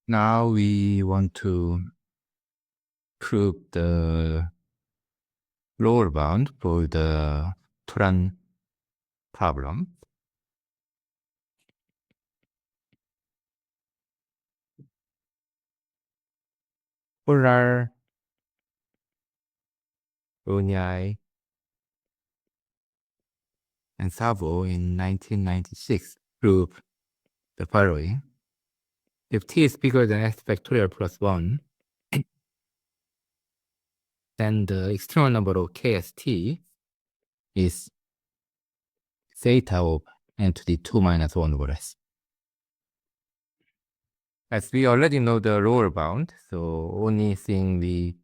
Now we want to prove the lower bound for the Turan problem. Polar Ronyai and Savo in 1996 proved the following. If t is bigger than s factorial plus 1, then the external number of KST is theta of n to the 2 minus 1 over s. As we already know the lower bound, so only thing we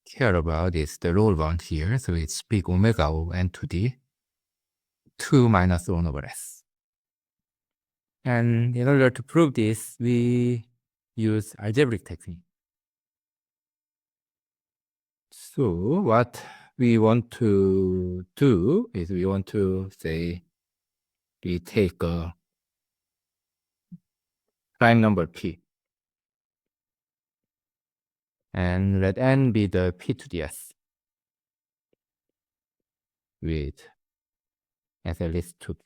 care about is the lower bound here. So it's big omega of n to the 2 minus 1 over s. And in order to prove this, we use algebraic technique. So what we want to do is we want to say we take a prime number p and let n be the p to the s with s at least 2.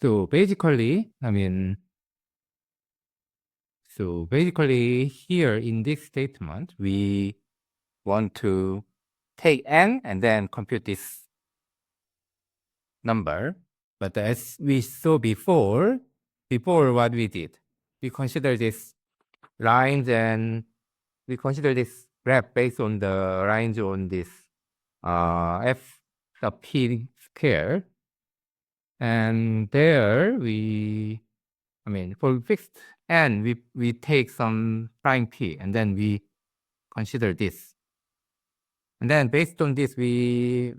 So basically, here in this statement, we want to take n and then compute this number. But as we saw before what we did, we consider this lines and we consider this graph based on the lines on this f sub p square. And there for fixed n, we take some prime p and then we consider this. And then based on this, we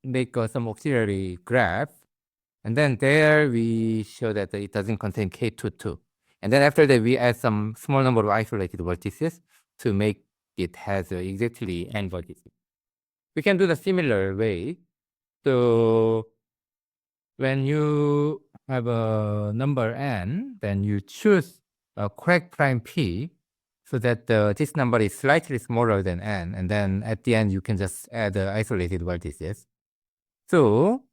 make some auxiliary graph. And then there we show that it doesn't contain K22. And then after that, we add some small number of isolated vertices to make it has exactly n vertices. We can do the similar way. So when you have a number n, then you choose a correct prime p so that this number is slightly smaller than n. And then at the end, you can just add the isolated vertices. So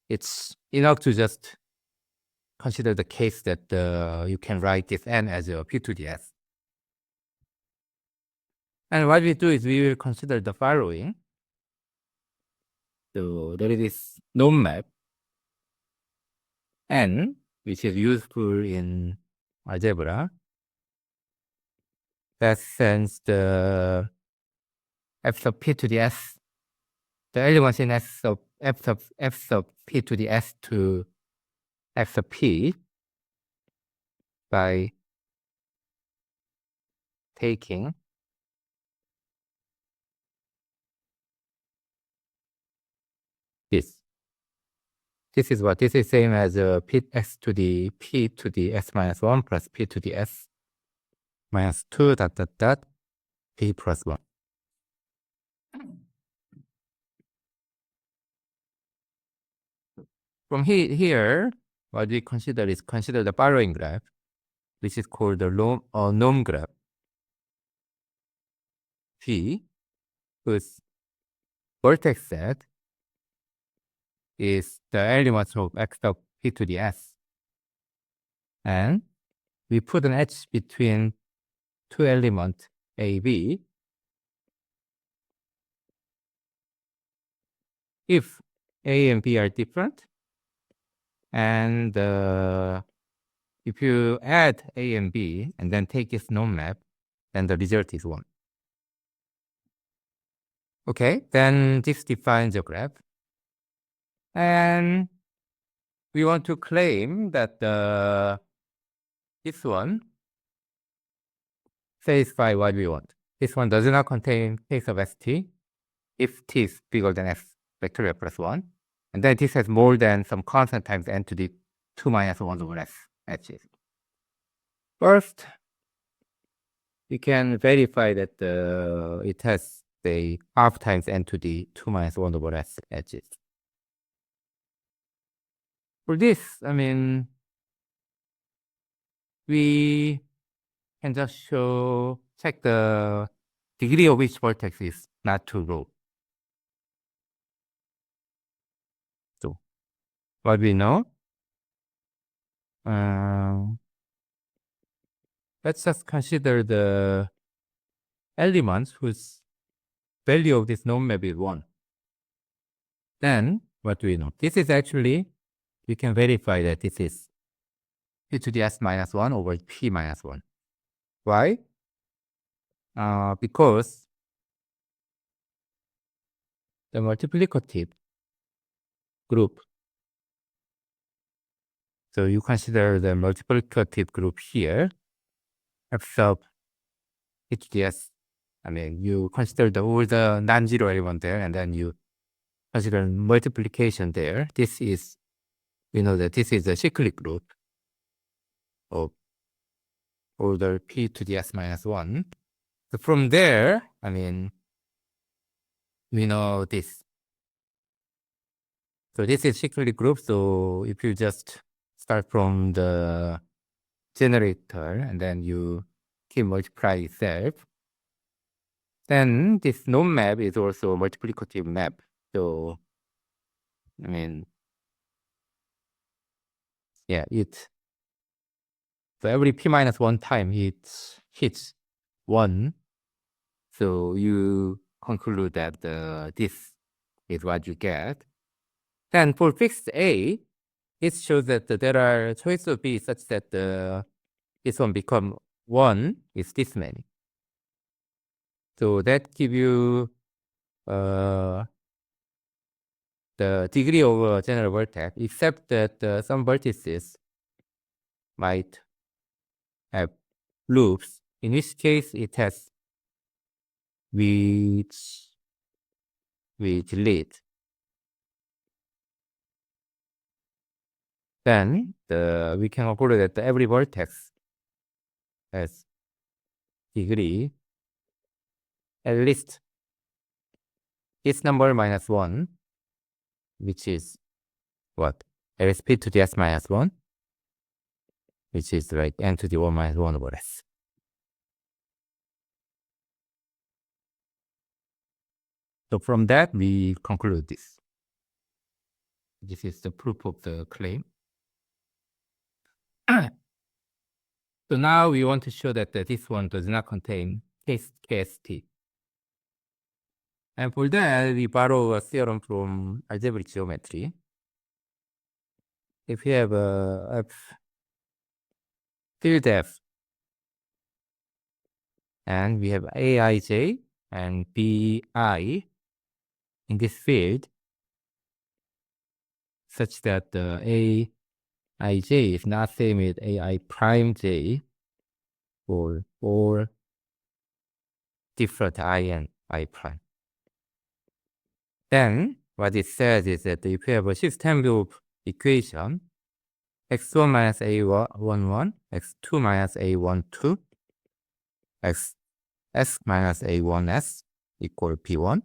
it's enough to just consider the case that you can write this n as a p to the s. And what we do is we will consider the following. So there is this norm map n, which is useful in algebra. That sends the f sub p to the s, the elements in f sub p to the s to f sub p by taking this. This is what? This is same as p s to the p to the s minus 1 plus p to the s minus 2 dot dot dot p plus 1. From here, what we consider is the following graph, which is called the norm graph. P, whose vertex set is the elements of x sub p to the s. And we put an edge between two elements A, B. If A and B are different, and if you add A and B and then take this norm map, then the result is 1. Okay, then this defines the graph. And we want to claim that this one satisfies what we want. This one does not contain case of st if t is bigger than f factorial plus 1. And then this has more than some constant times n to the 2 minus 1 over s edges. First, we can verify that it has, say, half times n to the 2 minus 1 over s edges. For this, we can just check the degree of which vertex is not too low. So what we know, let's just consider the elements whose value of this known map is 1. Then what do we know? This is actually, we can verify that this is p to the s minus 1 over p minus 1. Why? Because the multiplicative group, so you consider the multiplicative group here, f sub p to the s. I mean, you consider all the non-zero element there, and then you consider multiplication there. This is, we know that this is a cyclic group of order p to the s minus 1. So from there, I mean, we know this. So this is cyclic group. So if you just start from the generator and then you keep multiply itself, then this known map is also a multiplicative map. So I mean, yeah, so every p minus 1 time it hits 1. So you conclude that this is what you get. Then for fixed A, it shows that there are choice of B such that this one become 1 is this many. So that give you the degree of a general vertex, except that some vertices might have loops, in which case it has which lead. Then we can conclude that every vertex has degree at least this number minus 1, which is what? LSP to the s minus 1, which is like n to the 1 minus 1 over s. So from that, we conclude this. This is the proof of the claim. So now we want to show that this one does not contain KST. And for that, we borrow a theorem from algebraic geometry. If you have a field F, and we have Aij and Bi in this field, such that the Aij is not same with Ai prime j for all different I and I prime. Then what it says is that if you have a system of equation, x1 minus a11, x2 minus a12, xs minus a1s equal p1,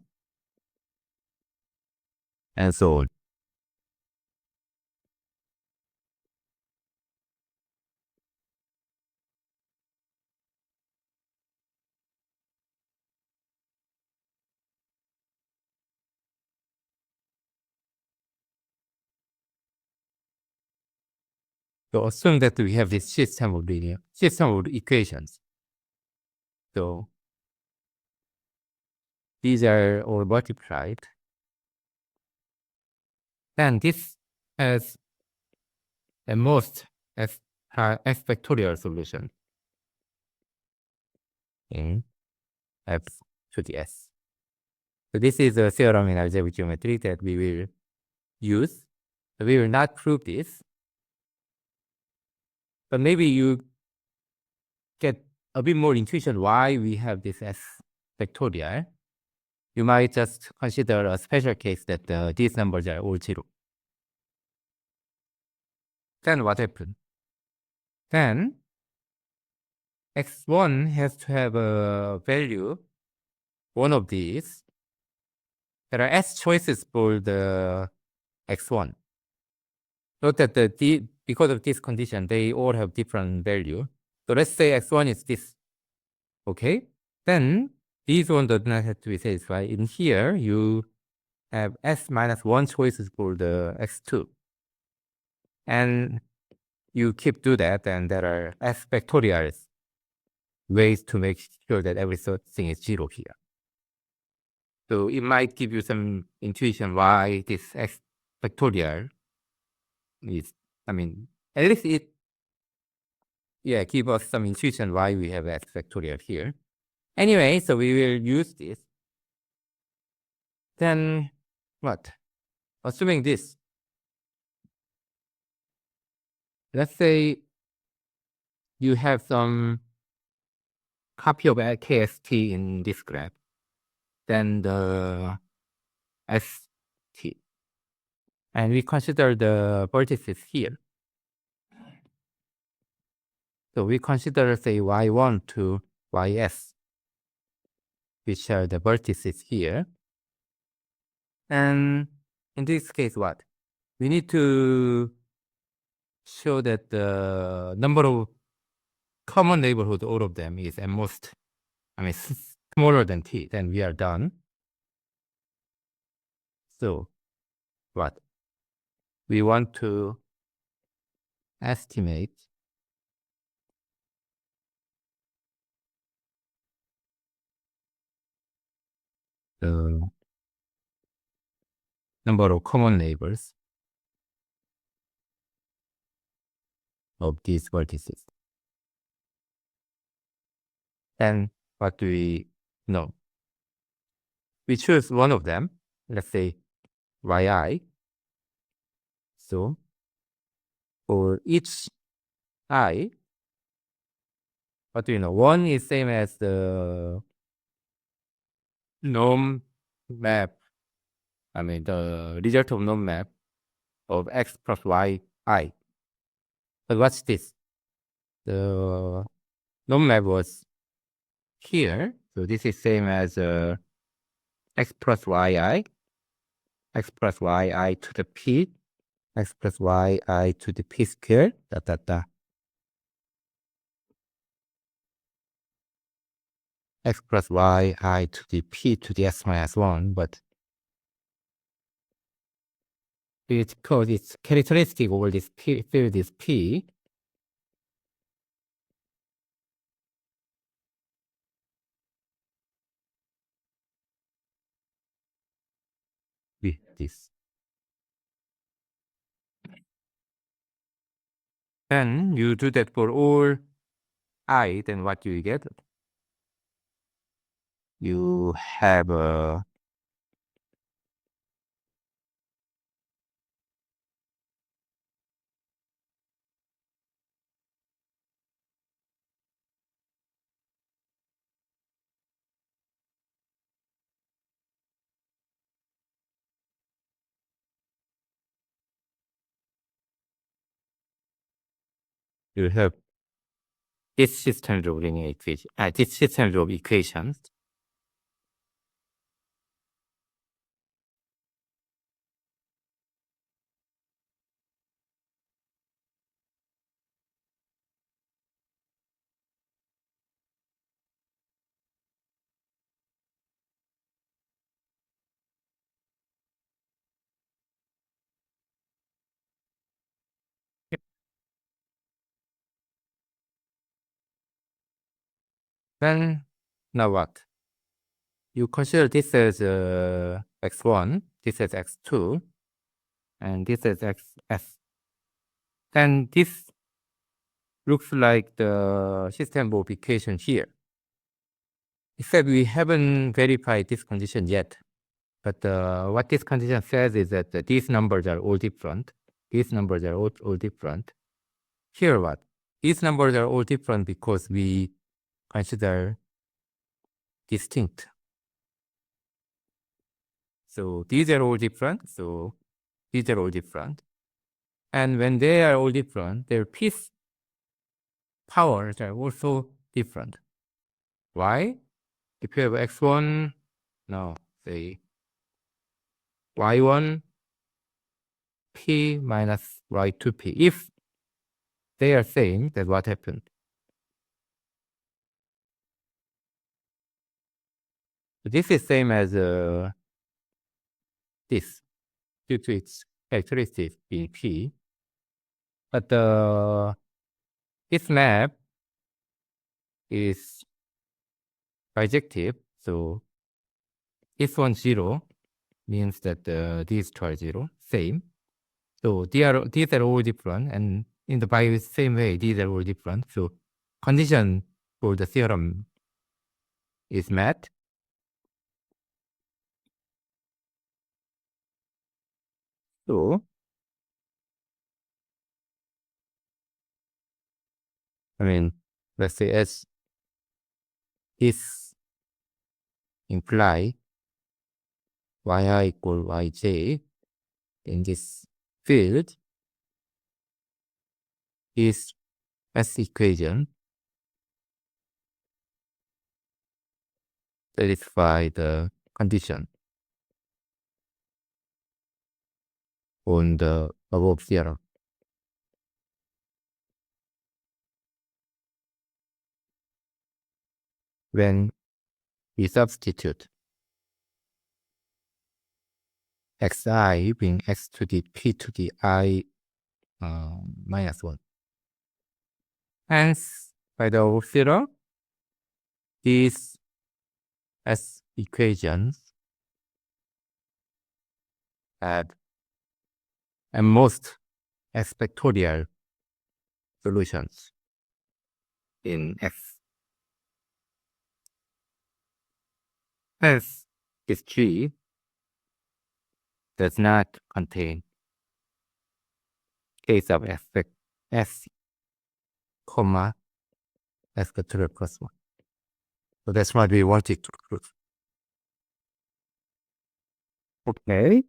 and so on. So assume that we have this system of equations. So these are all multiplied. Then this has a most x factorial solution in f to the s. So this is a theorem in algebraic geometry that we will use. We will not prove this, but maybe you get a bit more intuition why we have this s factorial. You might just consider a special case that these numbers are all 0. Then what happened? Then x1 has to have a value, one of these. There are s choices for the x1. Note that because of this condition, they all have different value. So let's say x1 is this. Okay? Then these one does not have to be satisfied. In here, you have s minus 1 choices for the x2. And you keep do that, and there are s factorials ways to make sure that everything is 0 here. So it might give you some intuition why this x factorial is, I mean, at least it, give us some intuition why we have x factorial here. Anyway, so we will use this. Then what? Assuming this, let's say you have some copy of KST in this graph, then the ST. And we consider the vertices here. So we consider, say, Y1 to YS, which are the vertices here. And in this case, what? We need to show that the number of common neighborhood, all of them, is at most, smaller than T. Then we are done. So what? We want to estimate the number of common neighbors of these vertices. And what do we know? We choose one of them, let's say yi. So for each I, what do you know? One is same as the norm map, the result of norm map of x plus y I. But what's this? The norm map was here. So this is same as x plus yi, x plus yi to the p, x plus yi to the p squared, x plus yi to the p to the s minus 1, but because its characteristic over this p, field is p, with this. Then you do that for all I, then what do you get? You have a you have this system of linear equation, this system of equations. Then now what? You consider this as x1, this as x2, and this as xs. Then this looks like the system of equation here. Except we haven't verified this condition yet. But what this condition says is that these numbers are all different. These numbers are all different. Here what? These numbers are all different because we consider distinct. So these are all different. So these are all different. And when they are all different, their piece powers are also different. Why? If you have x1, no, say y1 p minus y2p. If they are saying that what happened. This is same as this due to its characteristics being P. But its map is bijective, so if one 0 means that these two are 0, same. So these are all different, and in the same way, these are all different. So condition for the theorem is met. So I mean, let's say as this imply yi equal yj in this field is S equation satisfy the condition on the above theorem. When we substitute xi being x to the p to the I minus 1. Hence, by the above theorem, these S equations have at most expectorial solutions in X. Hence, this G does not contain case of effect S, comma, expectorial plus 1. So that's what we wanted to prove. Okay.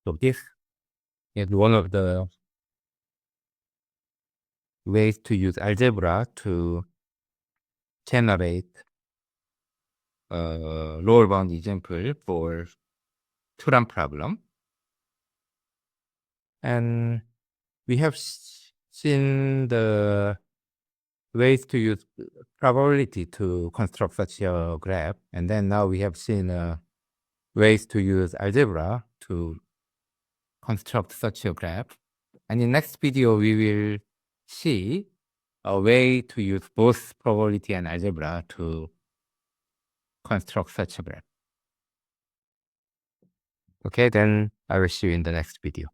So this is one of the ways to use algebra to generate a lower bound example for Turan problem. And we have seen the ways to use probability to construct such a graph. And then now we have seen ways to use algebra to construct such a graph. And in next video, we will see a way to use both probability and algebra to construct such a graph. Okay, then I will see you in the next video.